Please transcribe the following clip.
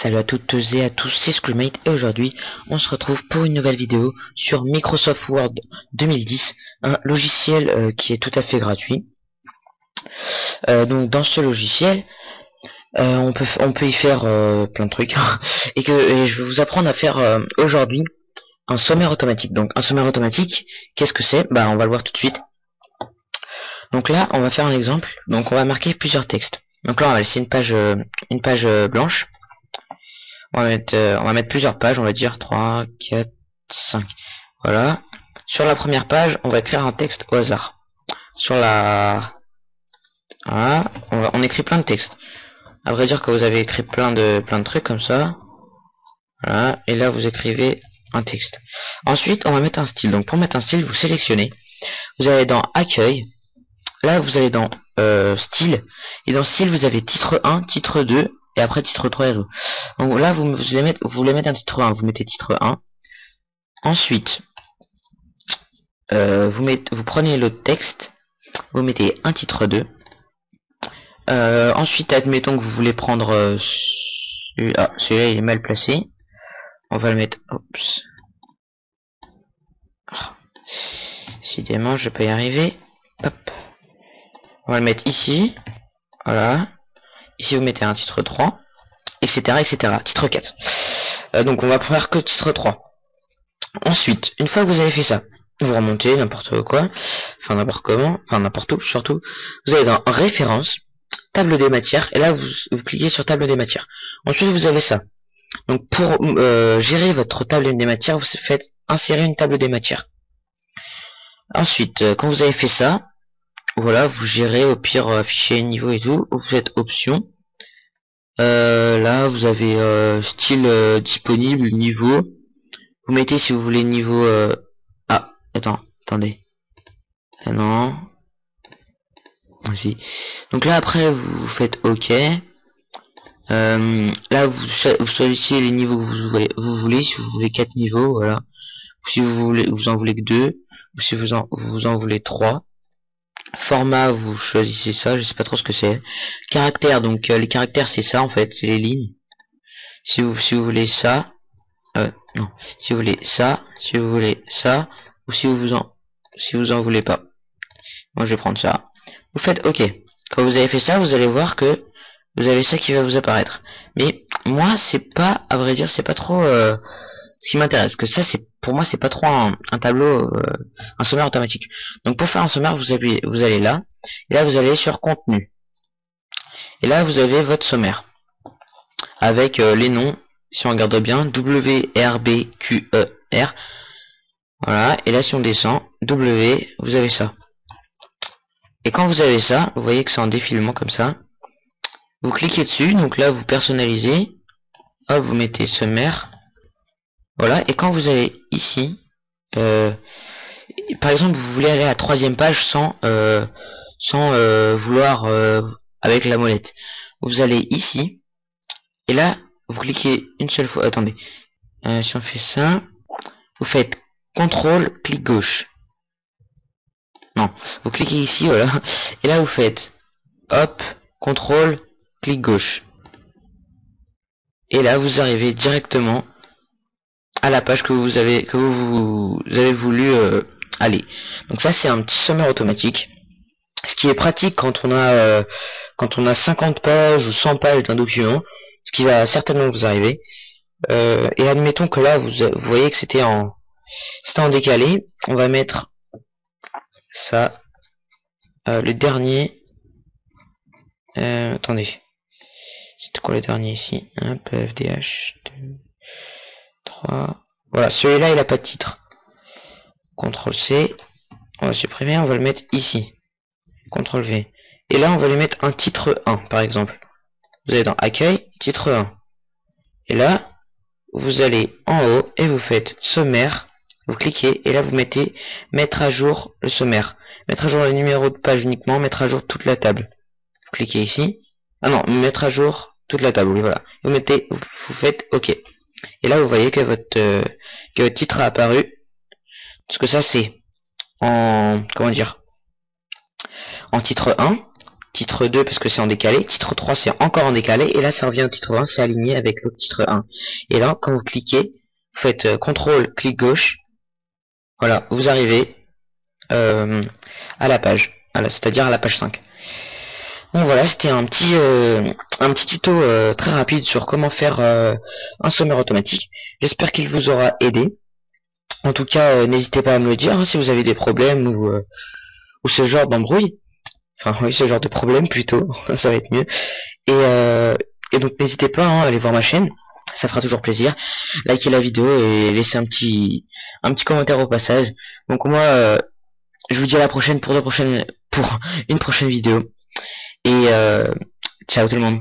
Salut à toutes et à tous, c'est Screamate et aujourd'hui on se retrouve pour une nouvelle vidéo sur Microsoft Word 2010, un logiciel qui est tout à fait gratuit. Donc dans ce logiciel, on peut y faire plein de trucs et je vais vous apprendre à faire aujourd'hui un sommaire automatique. Donc un sommaire automatique, qu'est-ce que c'est? Bah on va le voir tout de suite. Donc là on va faire un exemple. Donc on va marquer plusieurs textes. Donc là on va laisser une page blanche. On va mettre plusieurs pages, on va dire 3, 4, 5. Voilà. Sur la première page, on va écrire un texte au hasard. Sur la... Voilà. On écrit plein de textes. À vrai dire que vous avez écrit plein de trucs comme ça. Voilà. Et là, vous écrivez un texte. Ensuite, on va mettre un style. Donc, pour mettre un style, vous sélectionnez. Vous allez dans Accueil. Là, vous allez dans Style. Et dans Style, vous avez titre 1, titre 2. Et après titre 3 et tout. Donc là vous voulez mettre un titre 1, vous mettez titre 1. Ensuite vous prenez l'autre texte, vous mettez un titre 2. Ensuite admettons que vous voulez prendre celui-là il est mal placé. On va le mettre. Oups. Décidément je vais pas y arriver. Hop. On va le mettre ici. Voilà. Ici vous mettez un titre 3, etc. etc. Titre 4. Donc on va faire que titre 3. Ensuite, une fois que vous avez fait ça, vous remontez n'importe quoi, enfin n'importe comment, enfin n'importe où surtout, vous allez dans Références, Table des matières, et là vous cliquez sur Table des matières. Ensuite vous avez ça. Donc pour gérer votre table des matières, vous faites insérer une table des matières. Ensuite, quand vous avez fait ça, voilà, vous gérez au pire afficher niveau et tout, vous faites options. Là vous avez style disponible, niveau. Vous mettez si vous voulez niveau ah attendez. Ah non. Voici. Donc là après vous faites OK. Là vous choisissez les niveaux que vous voulez, si vous voulez 4 niveaux, voilà. Ou si vous en voulez que 2, ou si vous en voulez 3. Format, vous choisissez ça, je sais pas trop ce que c'est. Caractères, donc les caractères c'est ça en fait, c'est les lignes. Si vous voulez ça, non, si vous voulez ça, si vous voulez ça, ou si vous en voulez pas. Moi je vais prendre ça. Vous faites OK. Quand vous avez fait ça, vous allez voir que vous avez ça qui va vous apparaître. Mais moi c'est pas, à vrai dire, c'est pas trop ce qui m'intéresse. Que ça c'est, pour moi c'est pas trop un tableau, un sommaire automatique. Donc pour faire un sommaire, vous allez là, et là vous allez sur contenu. Et là vous avez votre sommaire. Avec les noms, si on regarde bien, W, R, B, Q, E, R. Voilà, et là si on descend, W, vous avez ça. Et quand vous avez ça, vous voyez que c'est en défilement comme ça. Vous cliquez dessus, donc là vous personnalisez. Hop, vous mettez sommaire. Voilà, et quand vous allez ici, par exemple vous voulez aller à la 3e page sans vouloir avec la molette. Vous allez ici, et là vous cliquez une seule fois. Attendez, si on fait ça, vous faites CTRL, clic gauche. Non, vous cliquez ici, voilà, et là vous faites hop, CTRL, clic gauche. Et là vous arrivez directement à la page que vous avez voulu aller. Donc ça c'est un petit sommaire automatique. Ce qui est pratique quand on a 50 pages ou 100 pages d'un document, ce qui va certainement vous arriver. Et admettons que là vous voyez que c'était en décalé. On va mettre ça, le dernier. Attendez, c'était quoi le dernier ici? Un PFDH 2, 3. Voilà, celui-là il a pas de titre. CTRL C, on va supprimer, on va le mettre ici. CTRL V. Et là on va lui mettre un titre 1 par exemple. Vous allez dans Accueil, titre 1. Et là, vous allez en haut et vous faites sommaire. Vous cliquez et là vous mettez mettre à jour le sommaire. Mettre à jour le numéro de page uniquement, mettre à jour toute la table. Vous cliquez ici. Ah non, mettre à jour toute la table, oui voilà. Vous faites OK. Et là vous voyez que votre titre a apparu. Parce que ça c'est en, comment dire, en titre 1. titre 2 parce que c'est en décalé, titre 3 c'est encore en décalé, et là ça revient au titre 1, c'est aligné avec le titre 1. Et là, quand vous cliquez, vous faites CTRL, clic gauche, voilà, vous arrivez à la page, voilà, c'est-à-dire à la page 5. Donc voilà, c'était un petit tuto très rapide sur comment faire un sommaire automatique. J'espère qu'il vous aura aidé. En tout cas, n'hésitez pas à me le dire hein, si vous avez des problèmes ou ce genre d'embrouille. Enfin oui, ce genre de problème plutôt, ça va être mieux. Et donc n'hésitez pas hein, à aller voir ma chaîne, ça fera toujours plaisir. Likez la vidéo et laissez un petit commentaire au passage. Donc moi, je vous dis à la prochaine pour une prochaine vidéo. Et ciao tout le monde.